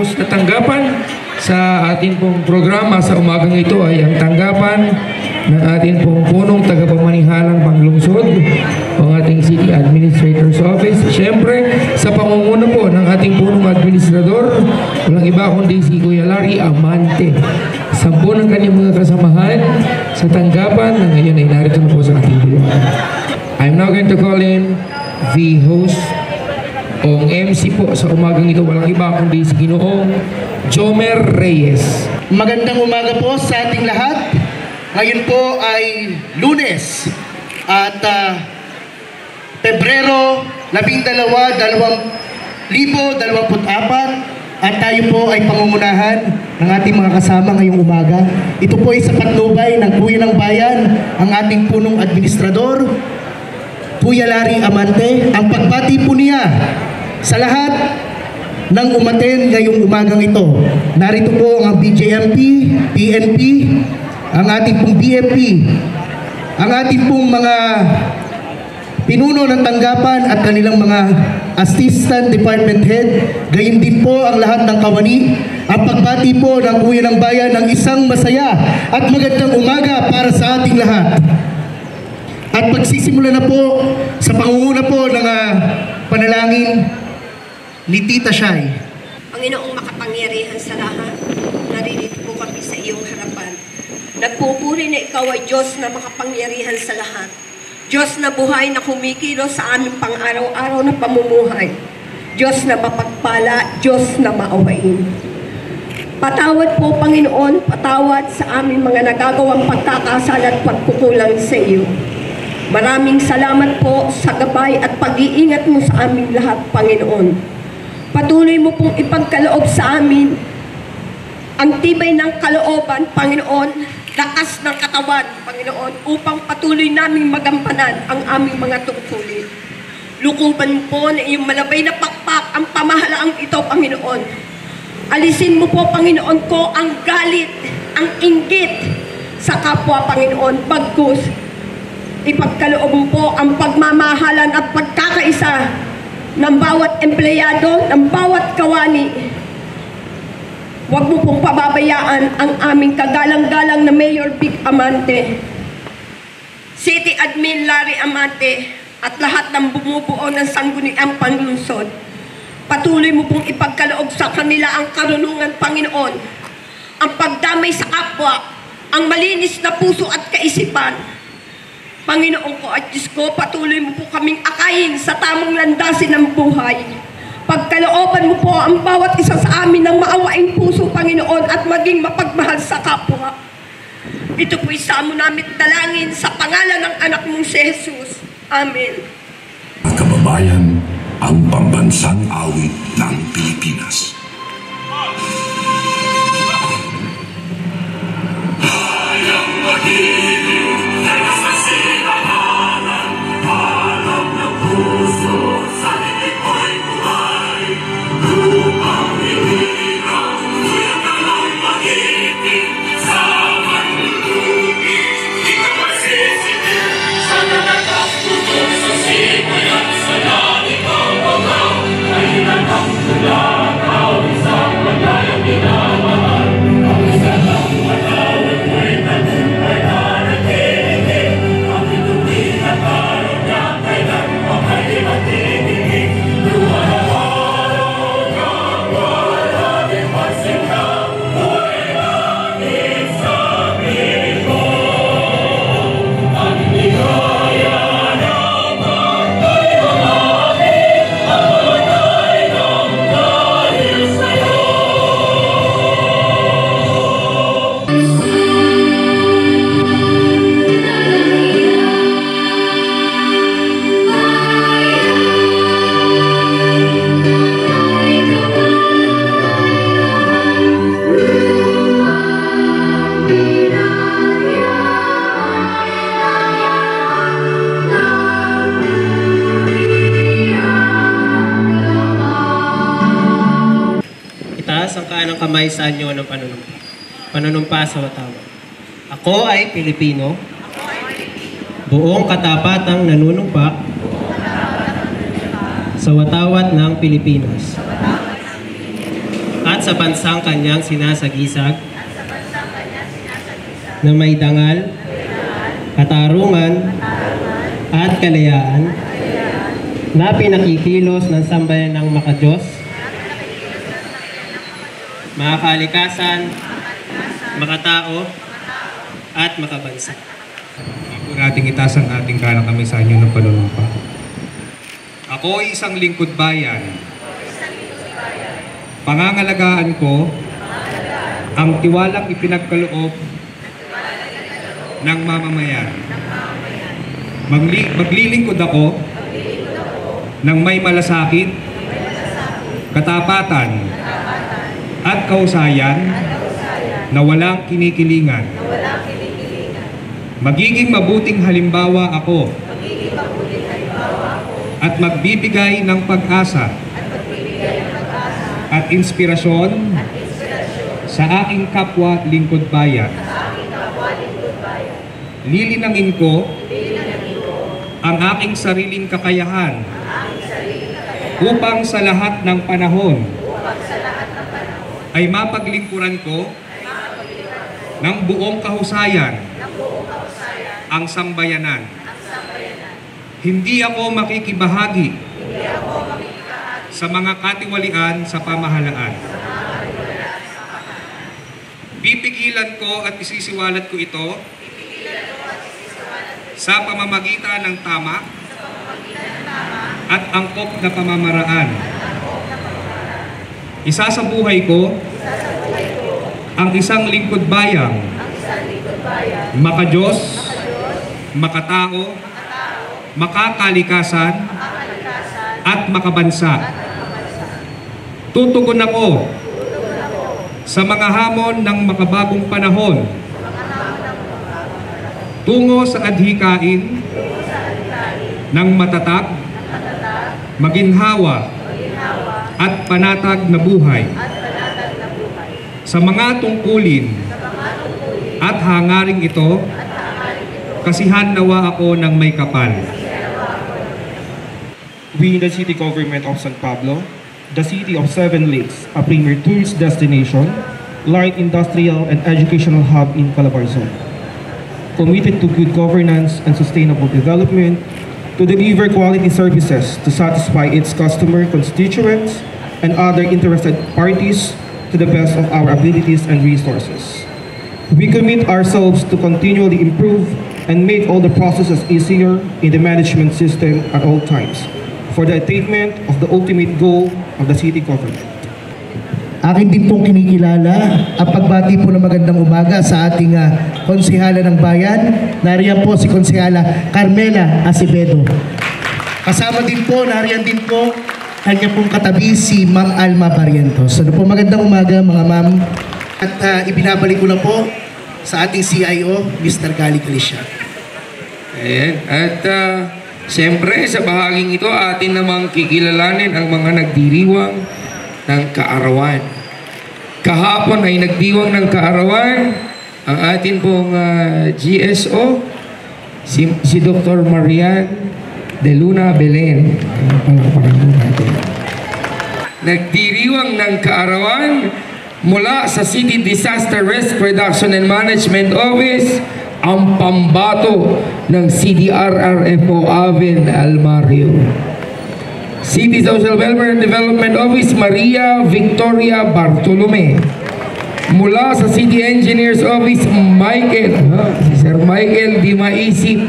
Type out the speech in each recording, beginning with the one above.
host na tanggapan sa ating pong programa sa umagang ito ay ang tanggapan ng ating pong punong tagapamanihalang panglungsod o ating City Administrator's Office. Siyempre, sa pamumuno po ng ating punong administrador, walang iba kundi si Kuya Larry Amante. Sampu ng kanyang mga kasamahan sa tanggapan na ngayon ay narito na po sa ating bulungan. I'm now going to call in the host o MC po sa umagang ito, walang iba kundi si Ginoong Jomer Reyes. Magandang umaga po sa ating lahat. Ngayon po ay Lunes at Pebrero 12, 2024 at tayo po ay pangungunahan ng ating mga kasama ngayong umaga. Ito po ay sa patnubay ng Kuya ng Bayan, ang ating punong administrador, Kuya Larry Amante. Ang pagbati po niya sa lahat ng umaten ngayong umagang ito. Narito po ang BJMP, PNP, ang ating pong BMP, ang ating pong mga pinuno ng tanggapan at kanilang mga assistant department head, gayon din po ang lahat ng kawani. Ang pagbati po ng Kuya ng Bayan ng isang masaya at magandang umaga para sa ating lahat. At pagsisimula na po sa pangunguna po ng panalangin ni Tita Shai. Panginoong makapangyarihan sa lahat, naririto po kami sa iyong harapan. Nagpupuri na ikaw ay Diyos na makapangyarihan sa lahat. Diyos na buhay na kumikilos sa aming pang-araw-araw na pamumuhay. Diyos na mapagpala, Diyos na maawain. Patawad po, Panginoon, patawad sa aming mga nagagawang pagkakasala at pagkukulang sa iyo. Maraming salamat po sa gabay at pag-iingat mo sa aming lahat, Panginoon. Patuloy mo pong ipagkaloob sa amin ang tibay ng kalooban, Panginoon, lakas ng katawan, Panginoon, upang patuloy naming magampanan ang aming mga tungkulin. Lukuban po na iyong malabay na pakpak ang pamahalaang ito, Panginoon. Alisin mo po, Panginoon ko, ang galit, ang inggit sa kapwa, Panginoon, bagkus. Ipagkaloob mo po ang pagmamahalan at pagkakaisa ng bawat empleyado, ng bawat kawani. Huwag mo pong pababayaan ang aming kagalang-galang na Mayor Vic Amante, City Admin Larry Amante, at lahat ng bumubuo ng sangguniang panlungsod. Patuloy mo pong ipagkaloob sa kanila ang karunungan, Panginoon, ang pagdamay sa kapwa, ang malinis na puso at kaisipan. Panginoon ko at Diyos ko, patuloy mo po kaming akayin sa tamang landasin ng buhay. Pagkalooban mo po ang bawat isa sa amin ng maawaing puso, Panginoon, at maging mapagmahal sa kapwa. Ito po'y samo namin dalangin sa pangalan ng anak mong si Jesus. Amen. Kababayan, ang pambansang awit ng Pilipinas. Hayang magiliw, nagsasinamanan, alam ng puso, sa lilig ko'y buhay. Lupang hirang, kuya ka lang mag-ibig, sa manlulubig, di ka masisitin. Sa nanataputol sa simulan, sa langit ang bagaw, ay nanang tulakaw, isang paglayang minamahal. Ang isa lang matawag ko'y tagumpay na nagkiligig, ang ituloy na karoon niya, kailan pa kayo matigigig. Luha na araw ka, wala di masika, buhay langit sa piling ko. Ang ligaya ng pagkay mamahal, ang mamatay ng dahil sa'yo. Itaas ang kanang kamay sa anyo ng panunumpa. Panunumpa sa watawan. Ako ay Pilipino, buong katapatang nanunumpa sa watawat ng Pilipinas. At sa bansang kanyang sinasagisag na may dangal, katarungan, at kalayaan na pinakikilos ng sambayan ng makadiyos, makakalikasan, makatao, at makabansa. Ako nating itaas ang ating kanang kami sa inyo ng panunumpa. Ako ay isang lingkod bayan. Pangangalagaan ko ang tiwalang ipinagkaloob ng mamamayan. Maglilingkod ako ng may malasakit, katapatan, at kausayan na walang kinikilingan. Magiging mabuting halimbawa ako at magbibigay ng pag-asa at inspirasyon sa aking kapwa lingkod bayan. Lilinangin ko ang aking sariling kakayahan upang sa lahat ng panahon ay mapaglingkuran ko ng buong kahusayan ang sambayanan. Hindi ako makikibahagi sa mga katiwalian sa pamahalaan. Pipigilan ko at isisiwalat ko ito sa pamamagitan ng tama at angkop na pamamaraan. Isasabuhay ko ang isang lingkod bayang makadiyos, makatao, makakalikasan, at makabansa. Tutugon ako sa mga hamon ng makabagong panahon tungo sa adhikain ng matatag, maginhawa, at panatag na buhay. Sa mga tungkulin at hangaring ito, kasihan nawa ako ng may kapal. We in the City Government of San Pablo, the City of Seven Lakes, a premier tourist destination, light industrial and educational hub in Calabarzon, committed to good governance and sustainable development, to deliver quality services to satisfy its customer, constituents, and other interested parties to the best of our abilities and resources. We commit ourselves to continually improve and make all the processes easier in the management system at all times for the attainment of the ultimate goal of the city government. Akin din pong kinikilala ang pagbati po ng magandang umaga sa ating konsehala ng bayan. Nariyan po si Konsehala Carmela Acevedo. Kasama din po, nariyan din po kanya pong katabi si Ma'am Alma Barrientos. So po magandang umaga mga ma'am. At ibinabalik ko na po sa ating CIO, Mr. Gali Calisha. Ayan. At siyempre sa bahaging ito atin namang kikilalanin ang mga nagdiriwang ng kaarawan. Kahapon ay nagdiwang ng kaarawan ang atin pong GSO, si Dr. Marian de Luna Belen. Nagdiriwang ng kaarawan mula sa City Disaster Risk Reduction and Management Office ang pambato ng CDRRFO Aven Almario. City Social Welfare and Development Office Maria Victoria Bartolome. Mula sa City Engineers Office si Sir Michael Di Maisip.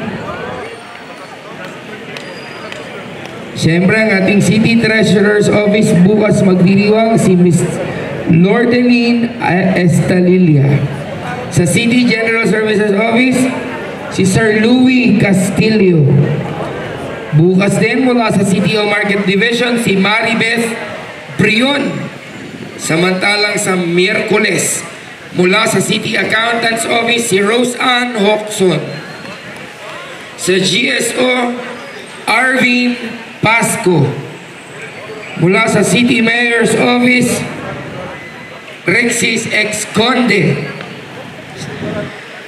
Siyempre ang ating City Treasurer's Office bukas magdiriwang si Ms. Lordeline Estalilia. Sa City General Services Office, si Sir Louis Castillo. Bukas din mula sa CTO Market Division, si Maribeth Brion. Samantalang sa Miyerkules, mula sa City Accountant's Office, si Rose Ann Hoxon. Sa GSO, Arvin Pasco. Mula sa City Mayor's Office, Rexis Ex Conde.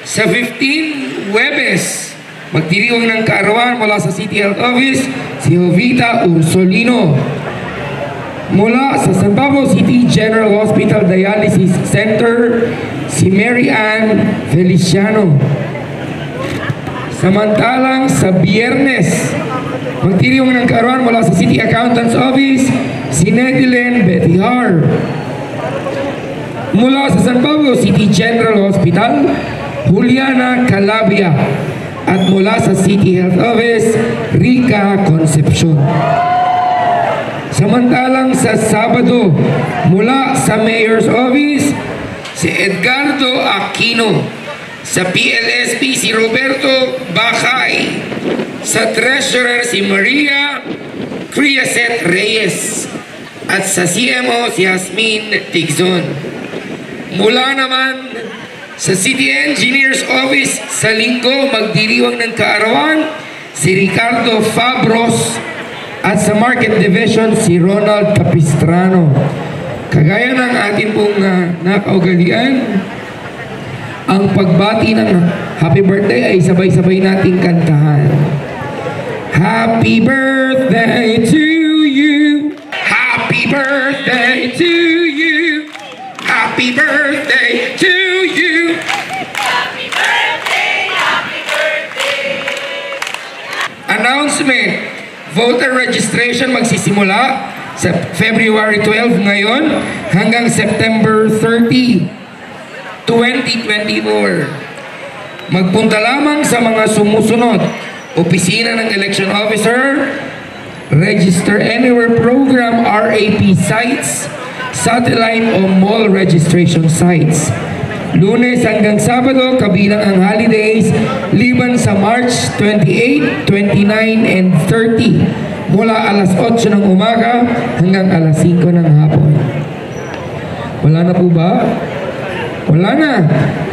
Sa 15 Webes, magdiriwang ng kaarawan mula sa City Health Office, si Jovita Ursolino. Mula sa San Pablo City General Hospital Dialysis Center, si Mary Ann Feliciano. Samantalang sa Biyernes, magtiriwang ng kaarawan mula sa City Accountant's Office, si Nedilen Betihar. Mula sa San Pablo City General Hospital, Juliana Calabia. At mula sa City Health Office, Rica Concepcion. Samantalang sa Sabado, mula sa Mayor's Office, si Edgardo Aquino. Sa PLSP, si Roberto Bacay. Sa Treasurer, si Maria Criaset Reyes. At sa CMO, si Jasmine Tigzon. Mula naman sa City Engineer's Office, sa Linggo, magdiriwang ng kaarawan, si Ricardo Fabros. At sa Market Division, si Ronald Capistrano. Kagaya ng ating pong nakaugalian, ang pagbati ng happy birthday ay sabay-sabay nating kantahan. Happy birthday to you. Happy birthday to you. Happy birthday to you. Happy birthday, happy birthday. Announcement. Voter registration magsisimula sa February 12 ngayon hanggang September 30, 2024. Magpunta lamang sa mga sumusunod: Opisina ng Election Officer, Register Anywhere Program RAP sites, satellite o mall registration sites. Lunes hanggang Sabado, kabilang ang holidays, liban sa March 28, 29, and 30, mula alas 8 ng umaga hanggang alas 5 ng hapon. Wala na po ba? Wala na.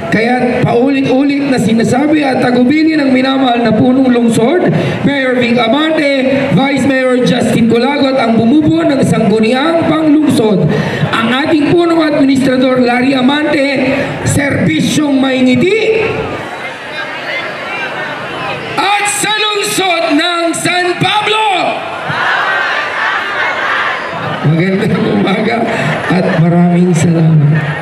Kaya paulit-ulit na sinasabi at tagubili ng minamahal na punong lungsod, Mayor Vic Amante, Vice Mayor Justin Colagot ang bumubuo ng sangguniang panglungsod. Ang ating punong administrador Larry Amante, serbisyong may ngiti at sa lungsod ng San Pablo. Magandang umaga at maraming salamat.